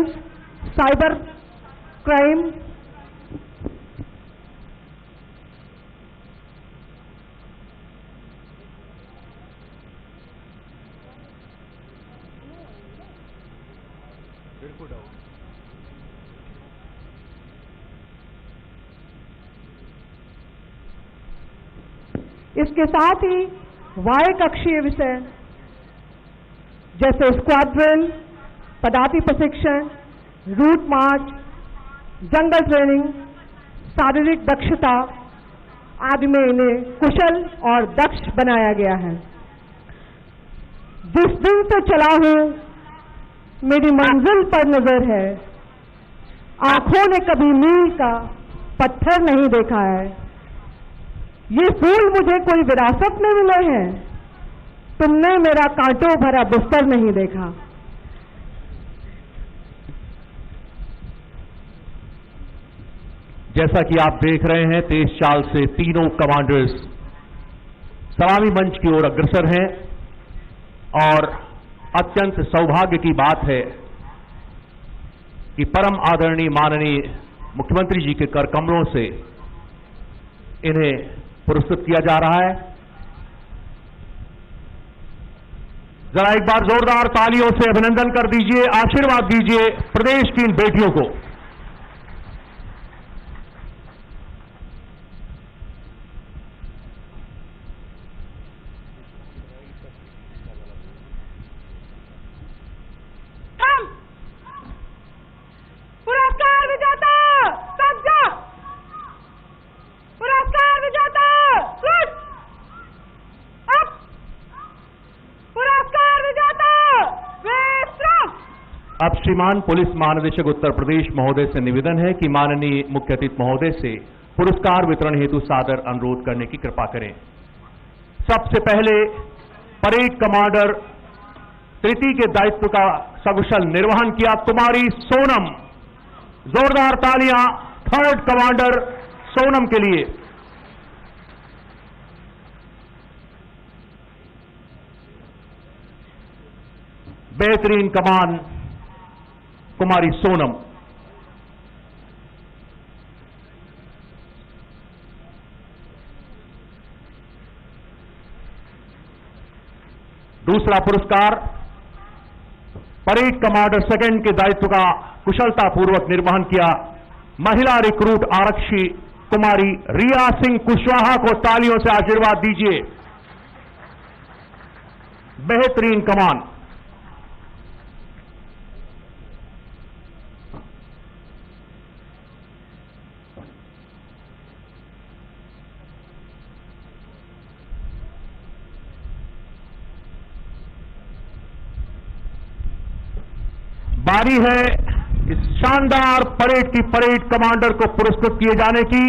Violence, cyber crime, इसके साथ ही वाय कक्षीय विषय जैसे स्क्वाड ड्रिल, पदाति प्रशिक्षण, रूट मार्च, जंगल ट्रेनिंग, शारीरिक दक्षता आदि में इन्हें कुशल और दक्ष बनाया गया है। जिस दिन से चला हूं मेरी मंजिल पर नजर है, आंखों ने कभी मील का पत्थर नहीं देखा है। ये फूल मुझे कोई विरासत में मिले हैं, तुमने मेरा कांटों भरा बिस्तर नहीं देखा। जैसा कि आप देख रहे हैं, तेज चाल से तीनों कमांडर्स सलामी मंच की ओर अग्रसर हैं और अत्यंत सौभाग्य की बात है कि परम आदरणीय माननीय मुख्यमंत्री जी के कर कमलों से इन्हें पुरस्कृत किया जा रहा है। जरा एक बार जोरदार तालियों से अभिनंदन कर दीजिए, आशीर्वाद दीजिए प्रदेश की इन बेटियों को। पुरस्कार विजेता सज्जा, पुरस्कार विजेता अप, पुरस्कार विजेता विश्राम। अब श्रीमान पुलिस महानिदेशक उत्तर प्रदेश महोदय से निवेदन है कि माननीय मुख्य अतिथि महोदय से पुरस्कार वितरण हेतु सादर अनुरोध करने की कृपा करें। सबसे पहले परेड कमांडर तृतीय के दायित्व का सकुशल निर्वहन किया कुमारी सोनम, जोरदार तालियां थर्ड कमांडर सोनम के लिए। बेहतरीन कमान कुमारी सोनम। दूसरा पुरस्कार परेड कमांडर सेकंड के दायित्व का कुशलतापूर्वक निर्वहन किया महिला रिक्रूट आरक्षी कुमारी रिया सिंह कुशवाहा को तालियों से आशीर्वाद दीजिए। बेहतरीन कमान। बारी है इस शानदार परेड की परेड कमांडर को पुरस्कृत किए जाने की।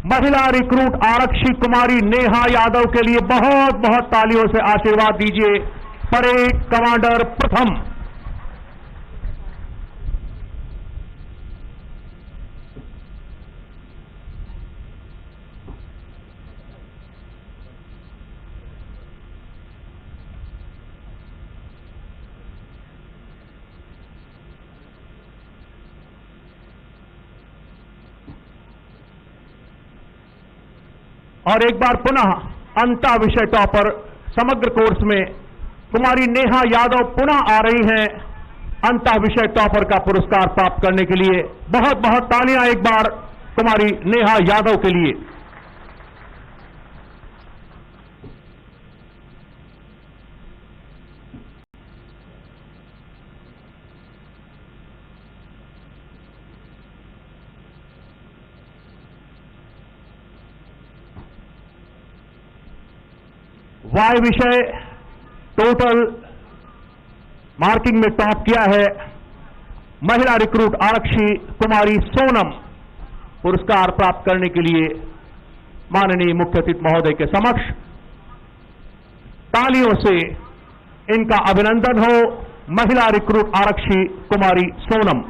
महिला रिक्रूट आरक्षी कुमारी नेहा यादव के लिए बहुत बहुत तालियों से आशीर्वाद दीजिए। परेड कमांडर प्रथम। और एक बार पुनः अंता विषय टॉपर समग्र कोर्स में कुमारी नेहा यादव पुनः आ रही हैं अंता विषय टॉपर का पुरस्कार प्राप्त करने के लिए। बहुत बहुत तालियां एक बार कुमारी नेहा यादव के लिए। वाय विषय टोटल मार्किंग में टॉप किया है महिला रिक्रूट आरक्षी कुमारी सोनम। पुरस्कार प्राप्त करने के लिए माननीय मुख्य अतिथि महोदय के समक्ष तालियों से इनका अभिनंदन हो। महिला रिक्रूट आरक्षी कुमारी सोनम।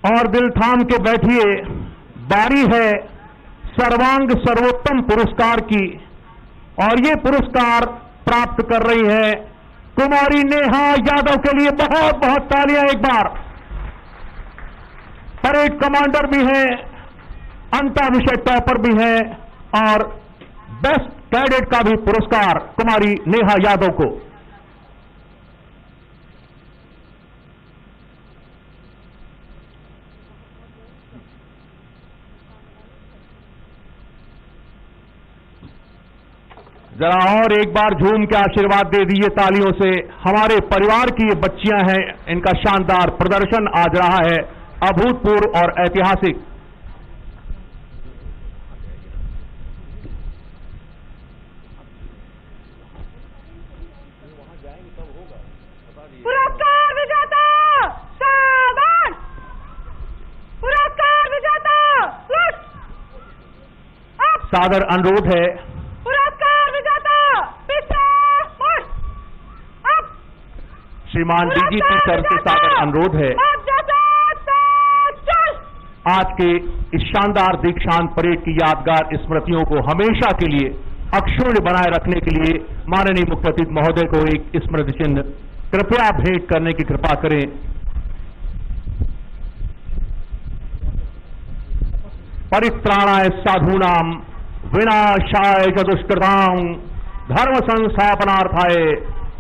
और दिल थाम के बैठिए, बारी है सर्वांग सर्वोत्तम पुरस्कार की। और ये पुरस्कार प्राप्त कर रही है कुमारी नेहा यादव के लिए बहुत बहुत तालियां एक बार। परेड कमांडर भी हैं, अंतःविषय टॉपर भी हैं और बेस्ट कैडेट का भी पुरस्कार कुमारी नेहा यादव को। जरा और एक बार झूम के आशीर्वाद दे दीजिए तालियों से। हमारे परिवार की ये बच्चियां हैं, इनका शानदार प्रदर्शन आज रहा है अभूतपूर्व और ऐतिहासिक। पुरस्कार विजेता सावधान, पुरस्कार विजेता सादर अनुरोध है श्रीमान डीजीपी सर से सादर अनुरोध है आज के इस शानदार दीक्षांत परेड की यादगार स्मृतियों को हमेशा के लिए अक्षुण्ण बनाए रखने के लिए माननीय मुख्य अतिथि महोदय को एक स्मृति चिन्ह कृपया भेंट करने की कृपा करें। परित्राणाय साधूनां विनाशाय च दुष्कृतां धर्म संस्थापनार्थाय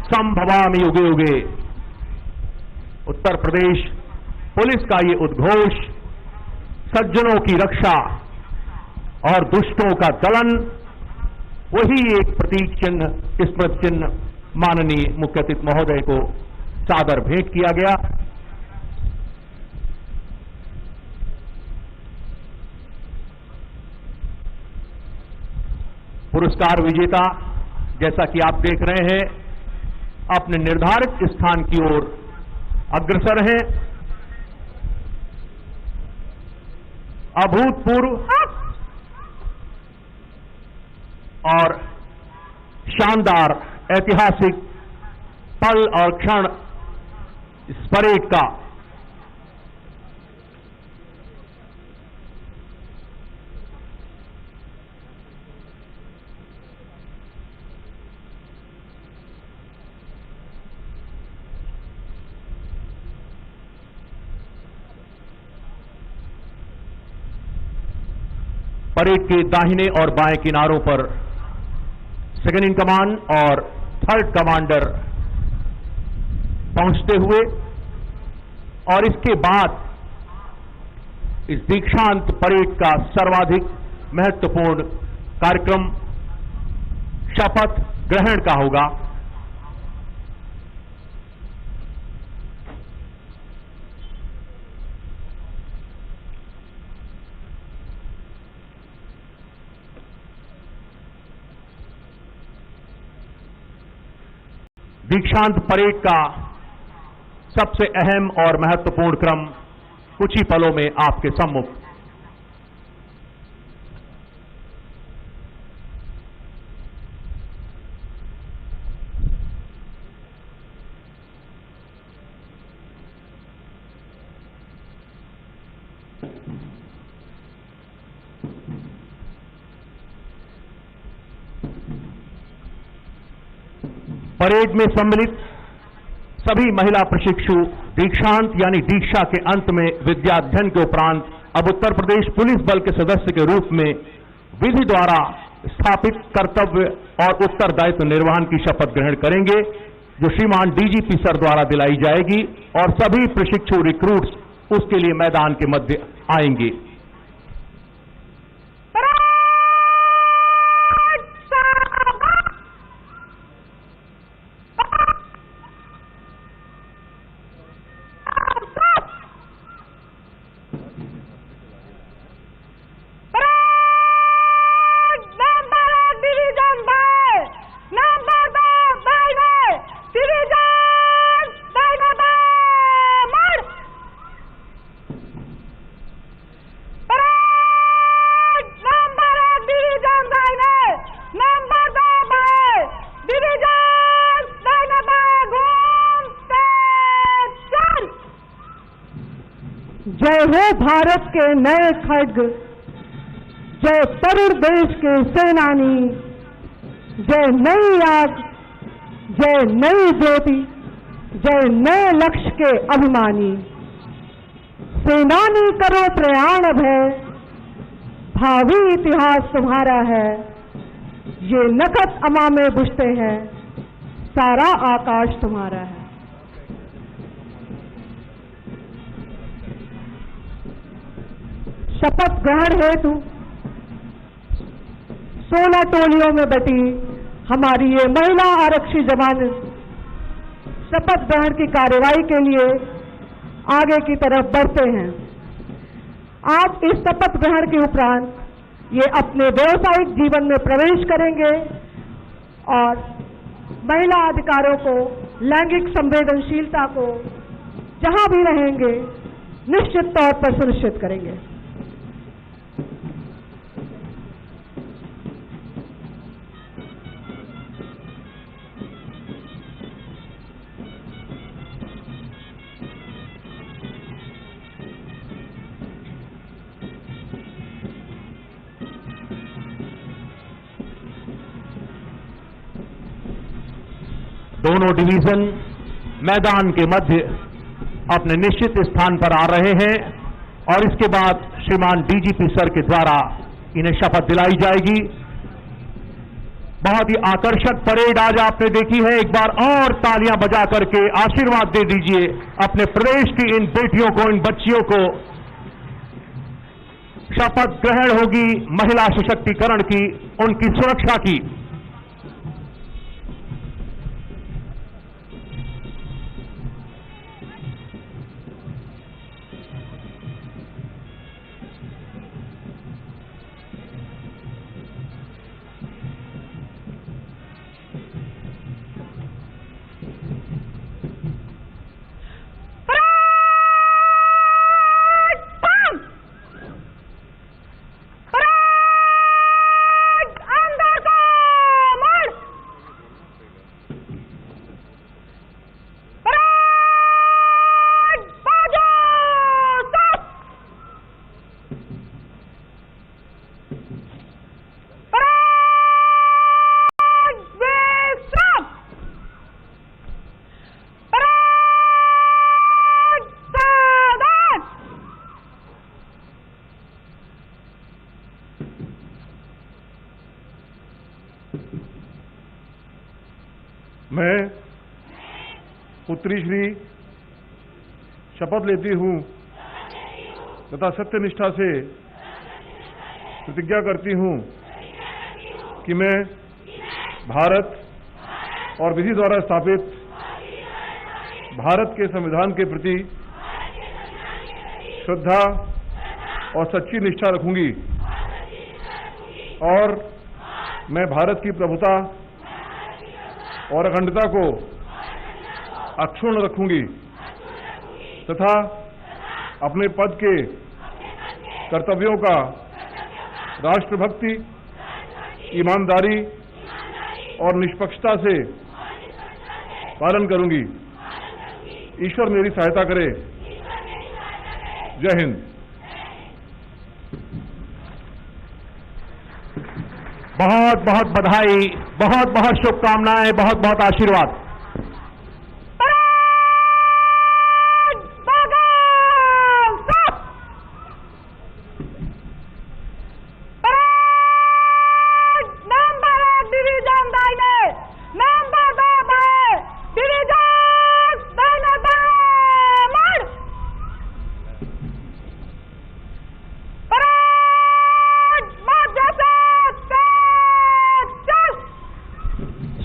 संभवामि युगे युगे। उत्तर प्रदेश पुलिस का ये उद्घोष सज्जनों की रक्षा और दुष्टों का दलन, वही एक प्रतीक चिन्ह, स्मृति चिन्ह माननीय मुख्य अतिथि महोदय को सादर भेंट किया गया। पुरस्कार विजेता जैसा कि आप देख रहे हैं अपने निर्धारित स्थान की ओर अग्रसर हैं। अभूतपूर्व और शानदार ऐतिहासिक पल और क्षण इस परेड का परेड के दाहिने और बाएं किनारों पर सेकेंड इन कमांड और थर्ड कमांडर पहुंचते हुए और इसके बाद इस दीक्षांत परेड का सर्वाधिक महत्वपूर्ण कार्यक्रम शपथ ग्रहण का होगा। दीक्षांत परेड का सबसे अहम और महत्वपूर्ण क्रम कुछ ही पलों में आपके सम्मुख। परेड में सम्मिलित सभी महिला प्रशिक्षु दीक्षांत यानी दीक्षा के अंत में विद्याध्ययन के उपरांत अब उत्तर प्रदेश पुलिस बल के सदस्य के रूप में विधि द्वारा स्थापित कर्तव्य और उत्तरदायित्व निर्वहन की शपथ ग्रहण करेंगे, जो श्रीमान डीजीपी सर द्वारा दिलाई जाएगी और सभी प्रशिक्षु रिक्रूट्स उसके लिए मैदान के मध्य आएंगे। जय हो भारत के नए खड्ग, जय तरुण देश के सेनानी, जय नई आग, जय नई ज्योति, जय नए लक्ष्य के अभिमानी। सेनानी करो प्रयाण भय, भावी इतिहास तुम्हारा है। ये नखत अमा में बुझते हैं, सारा आकाश तुम्हारा है। शपथ ग्रहण हेतु 16 टोलियों में बटी हमारी ये महिला आरक्षी जवान शपथ ग्रहण की कार्यवाही के लिए आगे की तरफ बढ़ते हैं। आज इस शपथ ग्रहण के उपरांत ये अपने व्यवसायिक जीवन में प्रवेश करेंगे और महिला अधिकारों को, लैंगिक संवेदनशीलता को जहां भी रहेंगे निश्चित तौर पर सुनिश्चित करेंगे। दोनों डिवीजन मैदान के मध्य अपने निश्चित स्थान पर आ रहे हैं और इसके बाद श्रीमान डीजीपी सर के द्वारा इन्हें शपथ दिलाई जाएगी। बहुत ही आकर्षक परेड आज आपने देखी है। एक बार और तालियां बजा करके आशीर्वाद दे दीजिए अपने प्रदेश की इन बेटियों को, इन बच्चियों को। शपथ ग्रहण होगी महिला सशक्तिकरण की, उनकी सुरक्षा की। मैं पुत्री श्री शपथ लेती हूँ तथा सत्यनिष्ठा से प्रतिज्ञा करती हूँ कि मैं भारत और विधि द्वारा स्थापित भारत के संविधान के प्रति श्रद्धा और सच्ची निष्ठा रखूंगी और मैं भारत की प्रभुता और अखंडता को अक्षुण्ण रखूंगी तथा अपने पद के कर्तव्यों का राष्ट्रभक्ति, ईमानदारी और निष्पक्षता से पालन करूंगी। ईश्वर मेरी सहायता करे। जय हिंद। बहुत बहुत बधाई, बहुत बहुत शुभकामनाएं, बहुत बहुत आशीर्वाद।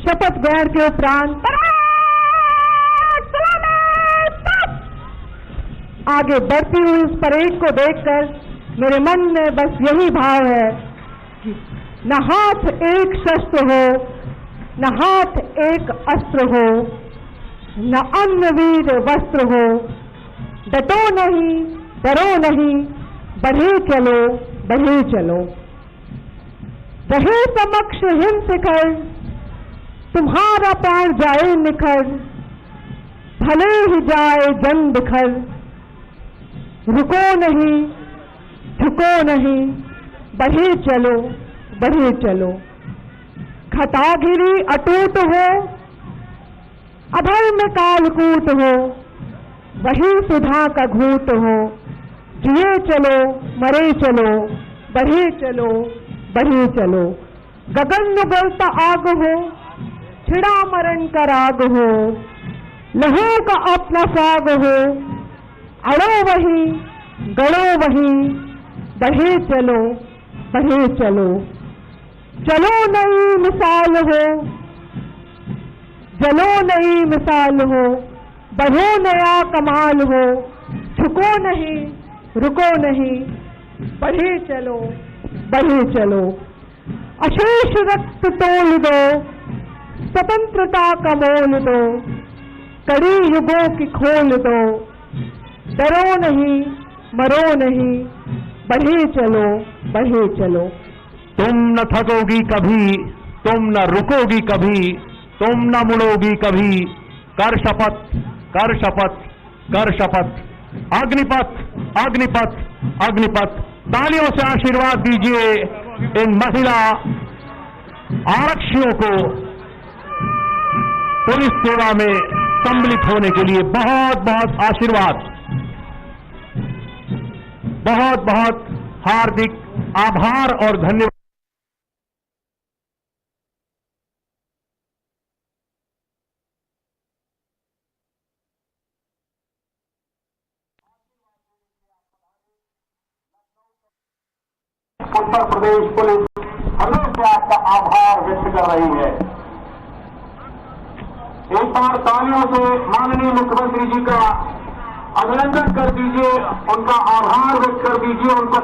शपथ ग्रहण के उपरांत आगे बढ़ती हुई इस परेड को देखकर मेरे मन में बस यही भाव है कि न हाथ एक शस्त्र हो, न हाथ एक अस्त्र हो, न अन्नवीर वस्त्र हो। डटो नहीं, डरो नहीं, बढ़े चलो, बढ़े चलो। रहे समक्ष हिम शिखर, तुम्हारा प्राण जाए निखर, भले ही जाए जन बिखर। रुको नहीं, झुको नहीं, बढ़े चलो, बढ़े चलो। खटागिरी अटूट हो, अधर्म कालकूट हो, वही सुधा का घूट हो। जिए चलो, मरे चलो, बढ़े चलो, बढ़े चलो। गगन उगलता आग हो, छिड़ा मरण का राग हो, लहू का अपना साग हो। अड़ो वही, गड़ो वही, बढ़े चलो, बढ़े चलो। चलो नई मिसाल हो, चलो नई मिसाल हो, बढ़ो नया कमाल हो। झुको नहीं, रुको नहीं, बढ़े चलो, बढ़े चलो। अशेष रक्त तोल दो, स्वतंत्रता का मोल दो, कड़ी युगों की खोल दो। डरो नहीं, मरो नहीं, बढ़े चलो, बढ़े चलो। तुम न थकोगी कभी, तुम न रुकोगी कभी, तुम न मुड़ोगी कभी। कर शपथ, कर शपथ, कर शपथ। अग्निपथ, अग्निपथ, अग्निपथ। तालियों से आशीर्वाद दीजिए इन महिला आरक्षियों को पुलिस सेवा में सम्मिलित होने के लिए। बहुत बहुत आशीर्वाद, बहुत बहुत हार्दिक आभार और धन्यवाद। उत्तर प्रदेश पुलिस हमेशा आपका आभार व्यक्त कर रही है। एक बार तालियों से माननीय मुख्यमंत्री जी का अभिनंदन कर दीजिए, उनका आभार व्यक्त कर दीजिए, उनको